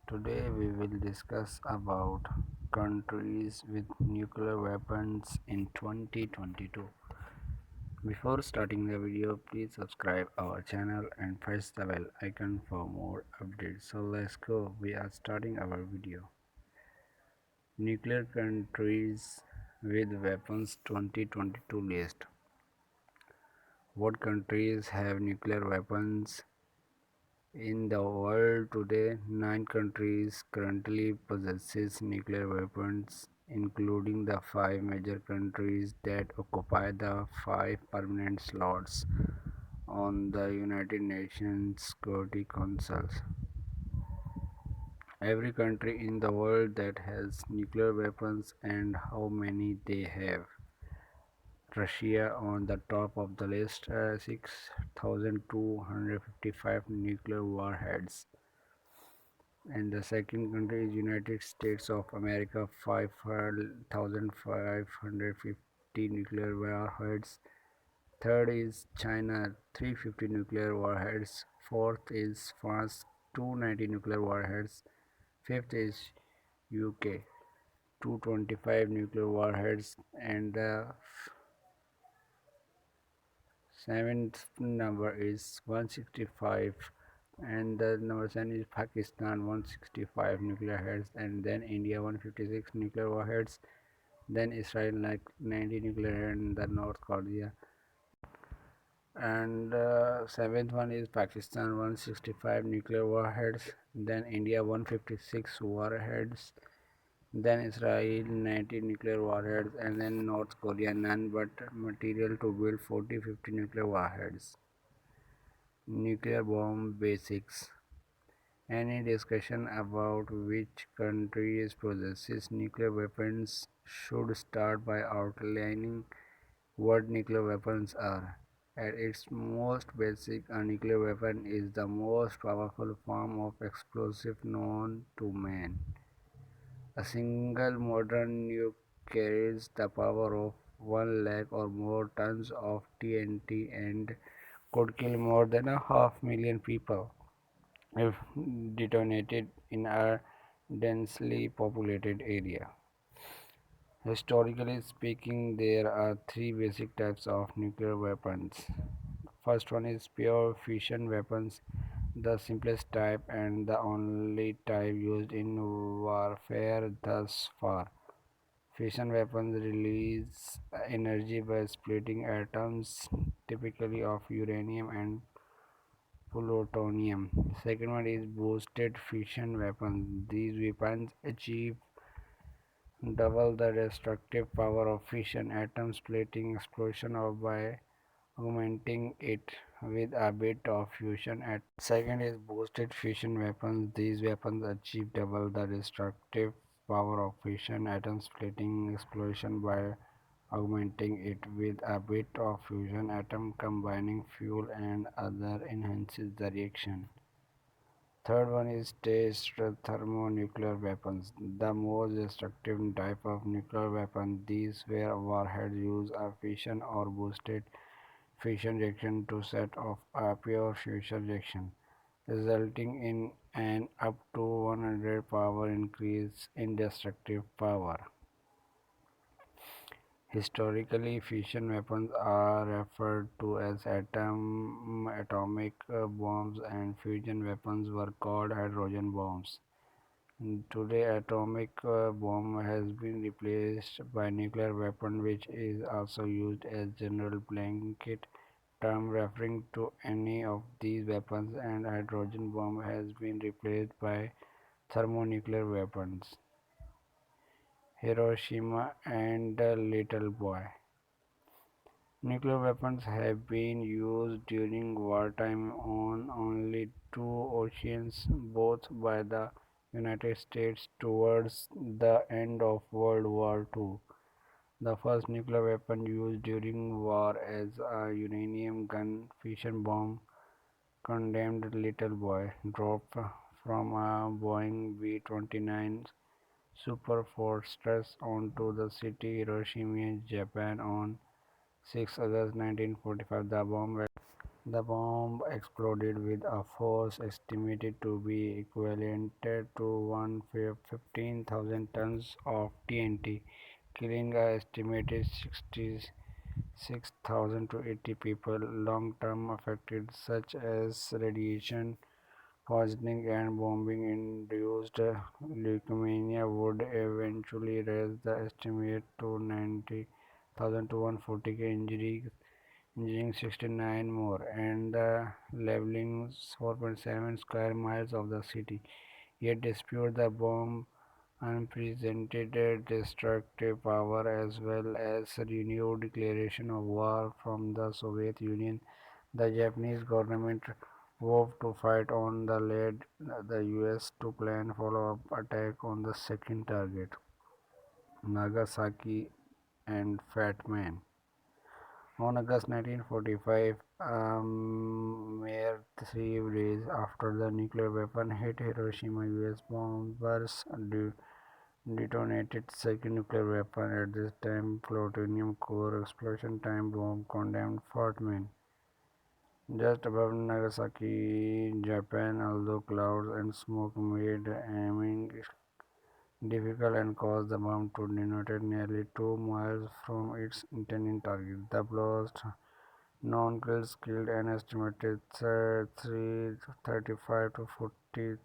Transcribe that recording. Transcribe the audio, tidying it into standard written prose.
Today we will discuss about countries with nuclear weapons in 2022. Before starting the video, please subscribe our channel and press the bell icon for more updates. So let's go. We are starting our video. Nuclear countries with weapons 2022 list. What countries have nuclear weapons? In the world today, 9 countries currently possesses nuclear weapons, including the 5 major countries that occupy the 5 permanent slots on the United Nations Security Council. Every country in the world that has nuclear weapons and how many they have. Russia on the top of the list, 6,255 nuclear warheads. And the second country is United States of America, 5,550 nuclear warheads. Third is China, 350 nuclear warheads. Fourth is France, 290 nuclear warheads. Fifth is UK, 225 nuclear warheads. And the seventh number is 165, and the number 7 is Pakistan, 165 nuclear heads, and then India, 156 nuclear warheads, then Israel, like 90 nuclear, and the North Korea. And seventh one is Pakistan, 165 nuclear warheads, then India, 156 warheads, then Israel, 90 nuclear warheads, and then North Korea, none but material to build 40-50 nuclear warheads. Nuclear bomb basics. Any discussion about which countries possesses nuclear weapons should start by outlining what nuclear weapons are. At its most basic, a nuclear weapon is the most powerful form of explosive known to man. A single modern nuke carries the power of 1 lakh or more tons of TNT and could kill more than a half million people if detonated in a densely populated area. Historically speaking, there are 3 basic types of nuclear weapons. First one is pure fission weapons, the simplest type and the only type used in warfare thus far. Fission weapons release energy by splitting atoms, typically of uranium and plutonium. Second one is boosted fission weapons. These weapons achieve double the destructive power of fission atom splitting explosion or by augmenting it with a bit of fusion. Second is boosted fission weapons. These weapons achieve double the destructive power of fission atom splitting explosion by augmenting it with a bit of fusion atom combining fuel and other enhances the reaction. Third one is test thermonuclear weapons, the most destructive type of nuclear weapon. These where warheads use a fission or boosted fission reaction to set off a pure fusion reaction, resulting in an up to 100 power increase in destructive power. Historically, fission weapons are referred to as atomic bombs, and fusion weapons were called hydrogen bombs. Today, atomic bomb has been replaced by nuclear weapon, which is also used as general blanket term referring to any of these weapons, and hydrogen bomb has been replaced by thermonuclear weapons. Hiroshima and the Little Boy. Nuclear weapons have been used during wartime on only 2 occasions, both by the United States towards the end of World War II. The first nuclear weapon used during war as a uranium gun fission bomb, codenamed Little Boy, dropped from a Boeing B-29 Superfortress onto the city Hiroshima, Japan on 6 August 1945. The bomb The bomb exploded with a force estimated to be equivalent to 15,000 tons of TNT, killing an estimated 66,000 to 80 people. Long-term effects such as radiation poisoning and bombing-induced leukemia would eventually raise the estimate to 90,000 to 140K injuring 69 more, and the leveling 4.7 square miles of the city. Yet, despite the bomb unprecedented destructive power as well as renewed declaration of war from the Soviet Union, the Japanese government vowed to fight on the led the US to plan follow-up attack on the second target, Nagasaki and Fat Man. On August 1945, mere 3 days after the nuclear weapon hit Hiroshima, US bombers detonated second nuclear weapon. At this time, plutonium core explosion time bomb condemned Fort Wayne. Just above Nagasaki, Japan, although clouds and smoke made aiming difficult and caused the bomb to detonate nearly 2 miles from its intended target. The blast non kills killed an estimated 35 to 40